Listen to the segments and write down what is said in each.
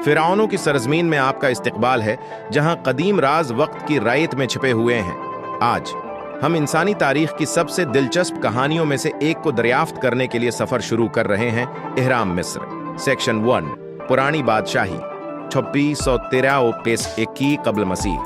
फिरौनों की सरजमीन में आपका इस्तकबाल है, जहां कदीम राज वक्त की रैयत में छिपे हुए हैं। आज हम इंसानी तारीख की सबसे दिलचस्प कहानियों में से एक को दरियाफ्त करने के लिए सफर शुरू कर रहे हैं। इहराम मिस्र। सेक्शन 1, पुरानी बादशाही 2613 पेश 21 कब्ल मसीह।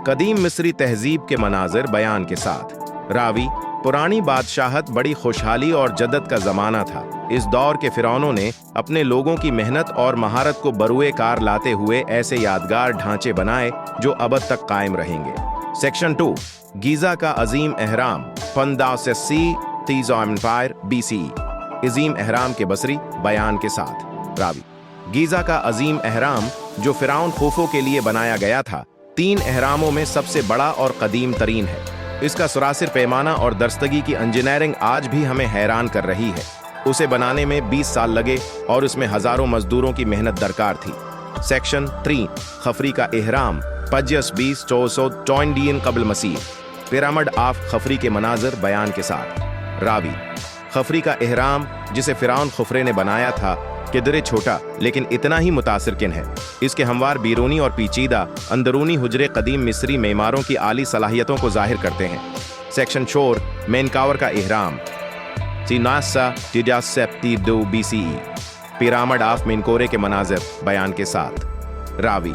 कदीम मिस्री तहजीब के मनाजिर बयान के साथ। रावी, पुरानी बादशाहत बड़ी खुशहाली और जद्दत का जमाना था। इस दौर के फिरौनों ने अपने लोगों की मेहनत और महारत को बरूए कार लाते हुए ऐसे यादगार ढांचे बनाए जो अबद तक कायम रहेंगे। सेक्शन 2, गीजा का अजीम एहराम 1530 BCE। अजीम एहराम के बसरी बयान के साथ। रावी, गीजा का अजीम एहराम जो फिरौन खुफू के लिए बनाया गया था, 3 एहरामों में सबसे बड़ा और कदीम तरीन है। इसका सुरासिर पैमाना और दरस्तगी की इंजीनियरिंग आज भी हमें हैरान कर रही है। उसे बनाने में 20 साल लगे और उसमें हजारों मजदूरों की मेहनत दरकार थी। सेक्शन 3, खफरी का एहराम 2520 कब्ल मसीह। पिरामिड ऑफ खफरी के मनाजिर बयान के साथ। रावी, खफरी का एहराम जिसे फिरौन खुफरे ने बनाया था, किदरे छोटा लेकिन इतना ही मुतासिरकिन है। इसके हमवार बीरूनी और पेचीदा अंदरूनी हुजरे कदीम मिस्री मेमारों की आली सलाहियतों को जाहिर करते हैं। सेक्शन 4, मेनकावर का एहराम 1972 BCE। पिरामिड ऑफ मेनकोरे के मनाजिर बयान के साथ। रावी,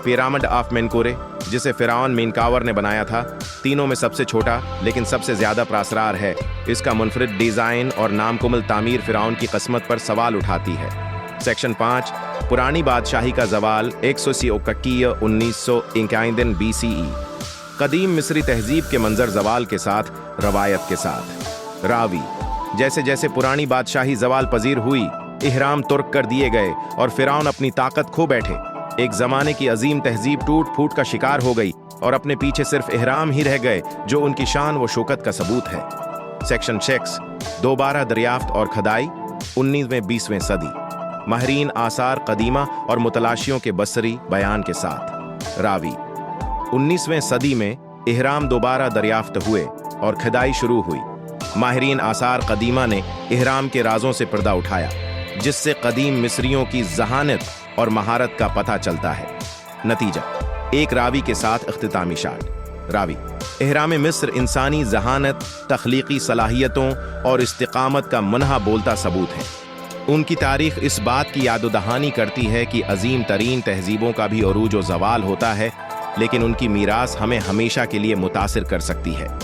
पिरामिड ऑफ मेनकोरे जिसे फिरौन मेनकावर ने बनाया था, तीनों में सबसे छोटा लेकिन सबसे ज्यादा प्रासरार है। इसका मुनफरिद डिजाइन और नामकुमल तामीर फिरौन की किस्मत पर सवाल उठाती है। सेक्शन 5, पुरानी बादशाही का जवाल 1991 BCE। कदीम मिस्री तहजीब के मंजर जवाल के साथ, रवायत के साथ। रावी, जैसे जैसे पुरानी बादशाही जवाल पजीर हुई, इहराम तुर्क कर दिए गए और फिरौन अपनी ताकत खो बैठे। एक जमाने की अजीम तहजीब टूट फूट का शिकार हो गई और अपने पीछे सिर्फ इहराम ही रह गए जो उनकी शान व शौकत का सबूत है। सेक्शन 6, दोबारा दरियाफ्त और खदाई 19वीं-20वीं सदी। माहिरीन आसार कदीमा और मुतलाशियों के बसरी बयान के साथ। रावी, 19वीं सदी में इहराम दोबारा दरियाफ्त हुए और खदाई शुरू हुई। माहिरीन आसार कदीमा ने इहराम के राजों से पर्दा उठाया, जिससे कदीम मिस्रियों की जहानत और महारत का पता चलता है। नतीजा, एक रावी के साथ इख्तितामी शाट। रावी, इहराम मिस्र इंसानी जहानत, तख्लीकी सलाहियतों और इस्तिकामत का मुनहा बोलता सबूत है। उनकी तारीख इस बात की याद दहानी करती है कि अजीम तरीन तहजीबों का भी अरूज व जवाल होता है, लेकिन उनकी मीरास हमें हमेशा के लिए मुतासिर कर सकती है।